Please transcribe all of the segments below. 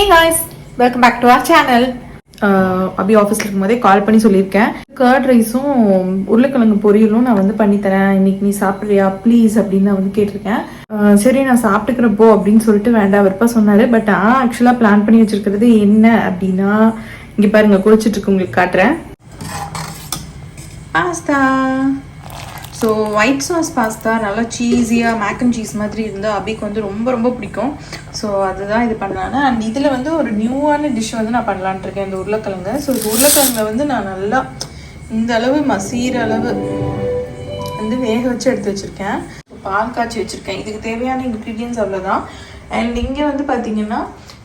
Hey guys, welcome back to our channel. அபி ஆஃபீஸில் இருக்கும்போதே கால் பண்ணி சொல்லியிருக்கேன். கர்ட் ரைஸும் உருளைக்கிழங்கு பொரியலும் நான் வந்து பண்ணித்தரேன், இன்னைக்கு நீ சாப்பிட்றியா ப்ளீஸ் அப்படின்னு நான் வந்து கேட்டிருக்கேன். சரி நான் சாப்பிட்டுக்கிறப்போ அப்படின்னு சொல்லிட்டு வேண்டாம் விருப்பா சொன்னார். பட் ஆக்சுவலாக பிளான் பண்ணி வச்சிருக்கிறது என்ன அப்படின்னா, இங்கே பாருங்க குளிச்சுட்டு இருக்கு, உங்களுக்கு காட்டுறேன். Pasta. So white sauce pasta நல்லா சீஸியாக மேக் அண்ட் சீஸ் மாதிரி இருந்தால் அபிக்கு வந்து ரொம்ப ரொம்ப பிடிக்கும். ஸோ அதுதான் இது பண்ணலான்னு. அண்ட் இதில் வந்து ஒரு நியூவான டிஷ் வந்து நான் பண்ணலான்ட்டு இருக்கேன், இந்த உருளைக்கிழங்கு. ஸோ இந்த உருளைக்கிழங்கை வந்து நான் நல்லா இந்த அளவு மசீர அளவு வந்து வேக வச்சு எடுத்து வச்சுருக்கேன். பால் காய்ச்சி வச்சுருக்கேன். இதுக்கு தேவையான இன்க்ரீடியன்ஸ் அவ்வளோதான். அண்ட் இங்கே வந்து பார்த்திங்கன்னா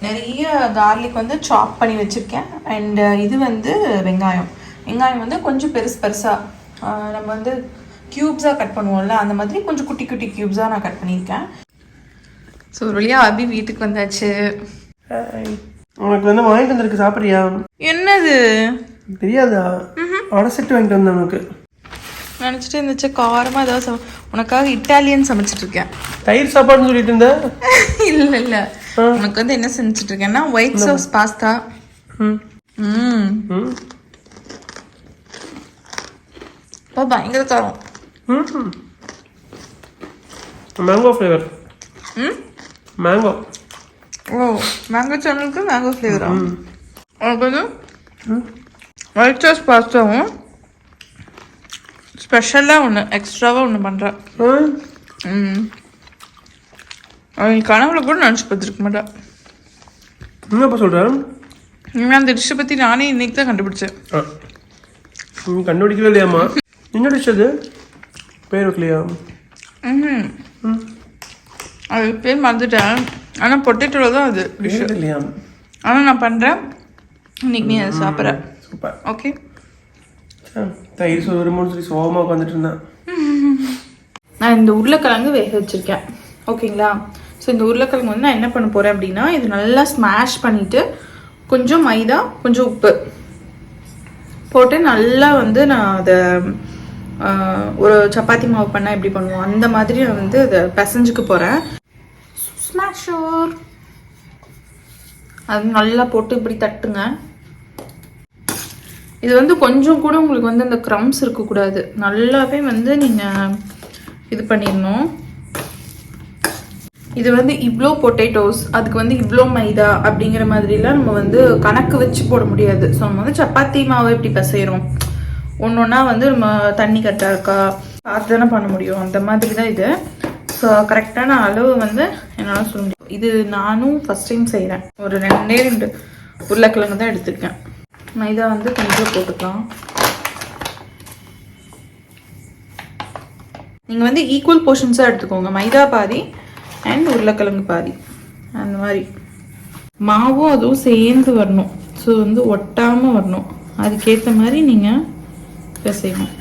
நிறைய கார்லிக் வந்து சாப் பண்ணி வச்சுருக்கேன். அண்ட் இது வந்து வெங்காயம் வந்து கொஞ்சம் பெருசாக நம்ம வந்து க்யூப்ஸாக கட் பண்ணுவோம்ல, அந்த மாதிரி கொஞ்சம் குட்டி குட்டி க்யூப்ஸாக நான் கட் பண்ணியிருக்கேன். ஸோ ஒரு வழியாக அபி வீட்டுக்கு வந்தாச்சு. உனக்கு வந்து வாங்கிட்டு வந்திருக்கு, சாப்பிட்றியா? என்னது தெரியாதா? அடசெட்டு வாங்கிட்டு வந்தேன் உனக்கு. நினச்சிட்டு இருந்துச்சு காரமாக ஏதாவது உனக்காக இட்டாலியன் சமைச்சிட்டு இருக்கேன். தயிர் சாப்பாடுன்னு சொல்லிட்டு இருந்தேன். இல்லை உனக்கு வந்து என்ன செஞ்சுட்டு இருக்கேன்னா ஒயிட் சாஸ் பாஸ்தா. பயங்கர காரம். Mango flavour. மேங்கோ. ஓ மேங்கோ சேனலுக்கு மேங்கோ ஃப்ளேவரா? உனக்கு வந்து ஒயிட் சாஸ் பாஸ்தாவும் ஸ்பெஷலாக ஒன்று எக்ஸ்ட்ராவாக ஒன்று பண்ணுறேன். அவங்க கனவுல கூட நினச்சி பார்த்துருக்க மாட்டேன். என்னப்பா சொல்கிறேன்? இனிமேல் அந்த டிஷ்ஷை பற்றி நானே இன்னைக்கு தான் கண்டுபிடிச்சேன். நீ கண்டுபிடிக்கவே இல்லையாம்மா? என்ன டிஷ் அது? பேர் வைக்கலையா? அது பேர் மறந்துட்டேன். ஆனால் பொட்டேட்டோவில் தான் அது டிஷ் இல்லையா? ஆனால் நான் பண்ணுறேன், இன்னைக்கு நீ அதை சாப்பிட்ற. சூப்பர். ஓகே. தயிர் சோறுமோன்னு சொல்லி சோகமாக உட்காந்துட்டு இருந்தேன். நான் இந்த உருளைக்கிழங்கு வேக வச்சுருக்கேன், ஓகேங்களா? ஸோ இந்த உருளைக்கிழங்கு வந்து நான் என்ன பண்ண போகிறேன் அப்படின்னா, இது நல்லா ஸ்மாஷ் பண்ணிவிட்டு கொஞ்சம் மைதா கொஞ்சம் உப்பு போட்டு நல்லா வந்து நான் அதை ஒரு சப்பாத்தி மாவு பண்ணால் எப்படி பண்ணுவோம் அந்த மாதிரி நான் வந்து அதை பிசைஞ்சுக்க போகிறேன். ஸ்மாஷர் அது நல்லா போட்டு இப்படி தட்டுங்க. இது வந்து கொஞ்சம் கூட உங்களுக்கு வந்து அந்த க்ரம்ஸ் இருக்கக்கூடாது, நல்லாவே வந்து நீங்கள் இது பண்ணிடணும். இது வந்து இவ்வளோ பொட்டேட்டோஸ் அதுக்கு வந்து இவ்வளோ மைதா அப்படிங்கிற மாதிரிலாம் நம்ம வந்து கணக்கு வச்சு போட முடியாது. ஸோ நம்ம வந்து சப்பாத்தி மாவை எப்படி பிசைகிறோம், ஒன்று ஒன்றா வந்து நம்ம தண்ணி கரெக்டாக இருக்கா பார்த்து தானே பண்ண முடியும், அந்த மாதிரி தான் இது. ஸோ கரெக்டான அளவு வந்து என்னால் சொல்ல முடியும். இது நானும் ஃபஸ்ட் டைம் செய்கிறேன். ஒரு 2 உருளைக்கிழங்கு தான் எடுத்துருக்கேன். மைதா வந்து கொஞ்சம் போட்டுக்கலாம். நீங்கள் வந்து ஈக்குவல் போர்ஷன்ஸாக எடுத்துக்கோங்க, மைதா பாதி அண்ட் உருளைக்கிழங்கு பாதி, அந்த மாதிரி. மாவும் அதுவும் சேர்ந்து வரணும், ஸோ வந்து ஒட்டாமல் வரணும், அதுக்கேற்ற மாதிரி நீங்கள் செய்யணும்.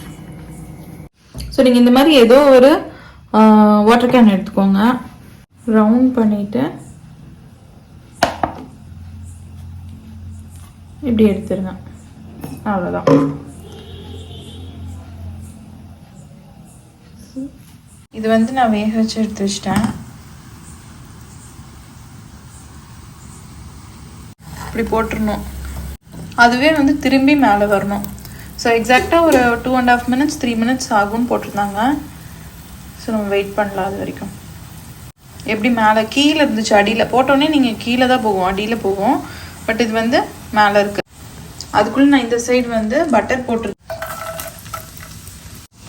ஸோ நீங்கள் இந்த மாதிரி ஏதோ ஒரு வாட்டர் கேன் எடுத்துக்கோங்க, ரவுண்ட் பண்ணிவிட்டு இப்படி எடுத்துருங்க, அவ்வளோதான். இது வந்து நான் வேக வச்சு எடுத்து வச்சிட்டேன். இப்படி போட்டுருணும், அதுவே வந்து திரும்பி மேலே வரணும். ஸோ எக்ஸாக்டாக ஒரு 2.5 minutes 3 minutes ஆகும்னு போட்டிருந்தாங்க. ஸோ நம்ம வெயிட் பண்ணலாம் அது வரைக்கும். எப்படி மேலே கீழே இருந்துச்சு, அடியில் போட்டோன்னே நீங்கள் கீழே தான் போகும், அடியில் போகும். பட் இது வந்து மேலே இருக்குது. அதுக்குள்ளே நான் இந்த சைடு வந்து பட்டர் போட்டிருக்கேன்.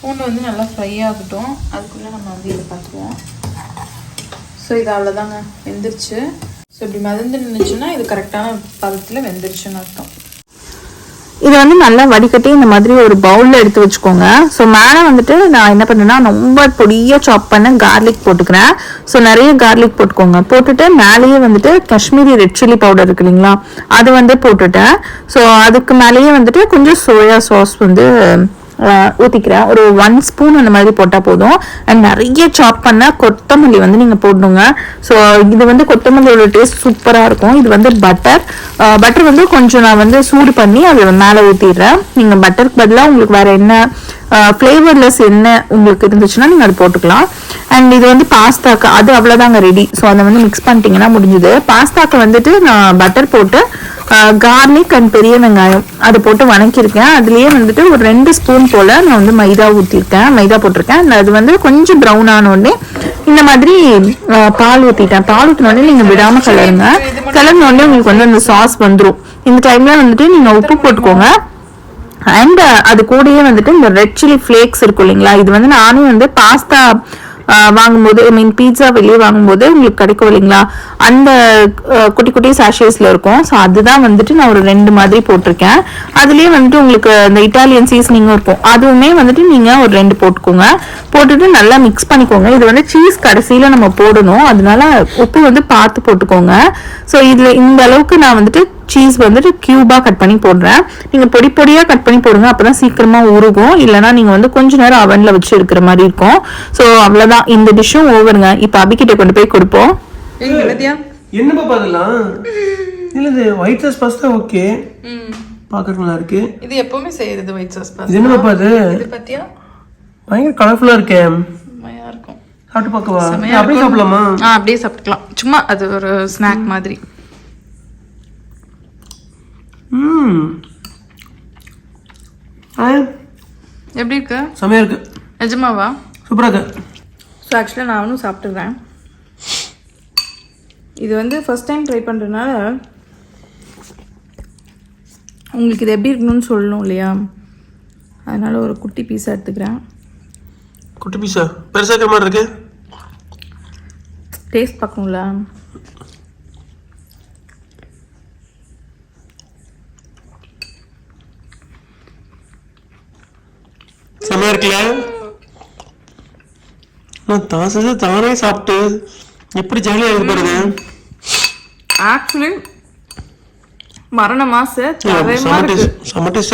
பூண்டு வந்து நல்லா ஃப்ரை ஆகட்டும், அதுக்குள்ளே நம்ம வந்து இதை பார்த்துக்குவோம். ஸோ இது அவ்வளோதாங்க, வெந்துருச்சு. ஸோ இப்படி மிதந்து நின்றுச்சுன்னா இது கரெக்டான பதத்தில் வெந்துருச்சுன்னு அர்த்தம். இதை வந்து நல்லா வடிகட்டி இந்த மாதிரி ஒரு பவுலில் எடுத்து வச்சுக்கோங்க. ஸோ மேலே வந்துட்டு நான் என்ன பண்ணுறேன்னா, ரொம்ப பொடியாக சாப் பண்ண கார்லிக் போட்டுக்கிறேன். ஸோ நிறைய கார்லிக் போட்டுக்கோங்க. போட்டுட்டு மேலேயே வந்துட்டு காஷ்மீரி ரெட் சில்லி பவுடர் இருக்கு இல்லைங்களா, அது வந்து போட்டுட்டேன். ஸோ அதுக்கு மேலேயே வந்துட்டு கொஞ்சம் சோயா சாஸ் வந்து ஊற்றிக்கிறேன். ஒரு 1 ஸ்பூன் அந்த மாதிரி போட்டால் போதும். அண்ட் நிறைய சாப் பண்ண கொத்தமல்லி வந்து நீங்கள் போடணுங்க. ஸோ இது வந்து கொத்தமல்லியோட டேஸ்ட் சூப்பராக இருக்கும். இது வந்து பட்டர் வந்து கொஞ்சம் நான் வந்து சூடு பண்ணி அதை மேலே ஊற்றிடுறேன். நீங்கள் பட்டருக்கு பதிலாக உங்களுக்கு வேறு என்ன ஃப்ளேவர்லெஸ் என்ன உங்களுக்கு இருந்துச்சுன்னா நீங்கள் அது போட்டுக்கலாம். அண்ட் இது வந்து பாஸ்தாக்கு அது அவ்வளோதாங்க ரெடி. ஸோ அதை வந்து மிக்ஸ் பண்ணிட்டீங்கன்னா முடிஞ்சுது. பாஸ்தாக்கு வந்துட்டு நான் பட்டர் போட்டு கார்லிக் அண்ட் பெரிய வெங்காயம் அதை போட்டு வணக்கியிருக்கேன். அதுலேயே வந்துட்டு ஒரு 2 ஸ்பூன் போல் நான் வந்து மைதா போட்டிருக்கேன். அது வந்து கொஞ்சம் ப்ரௌன் ஆனோடனே இந்த மாதிரி பால் ஊற்றிட்டேன். பால் ஊற்றினோடனே நீங்கள் விடாமல் கிளறினோடனே உங்களுக்கு வந்து அந்த சாஸ் வந்துடும். இந்த டைமில் வந்துட்டு நீங்கள் உப்பு போட்டுக்கோங்க. அண்ட் அது கூடயே வந்துட்டு இந்த ரெட் சில்லி ஃப்ளேக்ஸ் இருக்கும் இல்லைங்களா, இது வந்து நானே வந்து பாஸ்தா வாங்கும்போது பீட்சா வெளியே வாங்கும்போது உங்களுக்கு கிடைக்கும் இல்லைங்களா, அந்த குட்டி குட்டி சாஷேஸ்ல இருக்கும். ஸோ அதுதான் வந்துட்டு நான் ஒரு 2 மாதிரி போட்டிருக்கேன். அதுலேயே வந்துட்டு உங்களுக்கு இந்த இட்டாலியன் சீசனிங்கும் இருக்கும், அதுவுமே வந்துட்டு நீங்கள் ஒரு 2 போட்டுக்கோங்க. போட்டுட்டு நல்லா மிக்ஸ் பண்ணிக்கோங்க. இது வந்து சீஸ் கடைசியில் நம்ம போடணும், அதனால உப்பு வந்து பார்த்து போட்டுக்கோங்க. ஸோ இதில் இந்த அளவுக்கு நான் வந்துட்டு சீஸ் வந்துட்டு கியூபாக கட் பண்ணி போடுறேன். நீங்கள் பொடியாக கட் பண்ணி போடுங்க, அப்போ தான் சீக்கிரமாக உருகும். இல்லைனா நீங்கள் வந்து கொஞ்ச நேரம் அவனில் வச்சு இருக்கிற மாதிரி இருக்கும். ஸோ அவ்வளோதான், இந்த டிஷ்ஷும் ஓவருங்க. இப்போ அபிக்கிட்ட கொண்டு போய் கொடுப்போம். என்னப்பா பார்க்கலாம் இல்லை, இது ஒயிட் சாஸ் பாஸ்தா ஓகே, பார்க்கறதுக்கு நல்லா இருக்கு. இது எப்பவுமே செய்யறது ஒயிட் சாஸ் பாஸ்தா. இது என்னப்பா இது? இது பத்தியா பயங்கர கலர்ஃபுல்லாக இருக்கே. செமையா இருக்கும். சாப்பிட்டு பார்க்கவா? அப்படியே சாப்பிடலாமா? அப்படியே சாப்பிட்டுக்கலாம். சும்மா அது ஒரு ஸ்நாக் மாதிரி. எப்படி இருக்கு? செமையா இருக்கு. நிஜமாவா? சூப்பராக இருக்கு. ஸோ ஆக்சுவலாக நானும் சாப்பிட்டுருக்கேன். இது வந்து ஃபர்ஸ்ட் டைம் ட்ரை பண்ணுறதுனால உங்களுக்கு இது எப்படி இருக்கணும்னு சொல்லணும் இல்லையா, அதனால் ஒரு குட்டி பீஸாக எடுத்துக்கிறேன். குட்டி பீஸா? பெருசாக இருக்கிற மாதிரி இருக்கு. டேஸ்ட் பார்க்கணும்ல. செமையா இருக்குல்ல? தானே சாப்பிட்டு எப்படி ஜாலியாக இருக்கு பாருங்க. ஆக்சுவலி மரண மாசு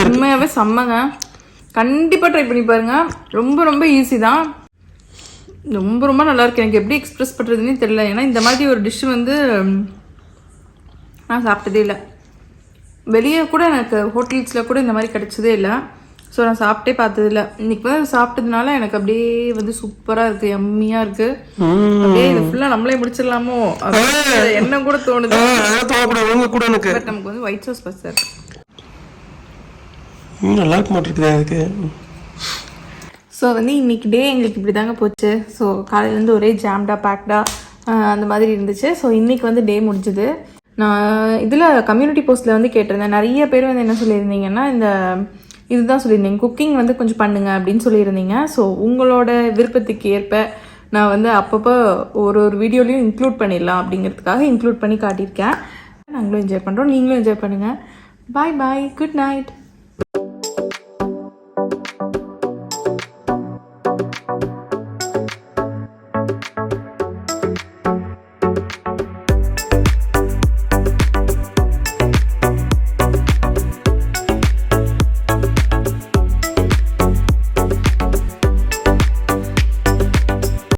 உண்மையாகவே செம்மங்க. கண்டிப்பாக ட்ரை பண்ணி பாருங்க. ரொம்ப ரொம்ப ஈஸி தான், ரொம்ப ரொம்ப நல்லா இருக்கு. எனக்கு எப்படி எக்ஸ்பிரஸ் பண்ணுறதுன்னே தெரியல. ஏன்னா இந்த மாதிரி ஒரு டிஷ் வந்து நான் சாப்பிட்டதே இல்லை. வெளியே கூட எனக்கு ஹோட்டல்ஸில் கூட இந்த மாதிரி கிடைச்சதே இல்லை. ஸோ நான் சாப்பிட்டே பார்த்ததில்ல. இன்னைக்கு வந்து சாப்பிட்டதுனால எனக்கு அப்படியே வந்து சூப்பராக இருக்குது, எம்மியாக இருக்குது. அப்படியே இது ஃபுல்லாக நம்மளே முடிச்சிடலாமோ என்ன கூட தோணுது. பட் நமக்கு வந்து ஒயிட் சாஸ் பாஸ்தா இருக்கு. நல்லா இருக்க மாட்டேங்குது. ஸோ வந்து இன்னைக்கு டே எங்களுக்கு இப்படி தாங்க போச்சு. ஸோ காலையிலேருந்து ஒரே ஜாம்டா பேக்டா அந்த மாதிரி இருந்துச்சு. ஸோ இன்னைக்கு வந்து டே முடிஞ்சுது. நான் இதில் கம்யூனிட்டி போஸ்ட்டில் வந்து கேட்டிருந்தேன். நிறைய பேர் வந்து என்ன சொல்லியிருந்தீங்கன்னா, இந்த இதுதான் சொல்லியிருந்தீங்க, குக்கிங் வந்து கொஞ்சம் பண்ணுங்க அப்படின்னு சொல்லியிருந்தீங்க. ஸோ உங்களோட விருப்பத்துக்கு ஏற்ப நான் வந்து அப்பப்போ ஒரு வீடியோலையும் இன்க்ளூட் பண்ணிடலாம் அப்படிங்கிறதுக்காக இன்க்ளூட் பண்ணி காட்டியிருக்கேன். நாங்களும் என்ஜாய் பண்ணுறோம், நீங்களும் என்ஜாய் பண்ணுங்கள். பாய் பாய், குட் நைட்.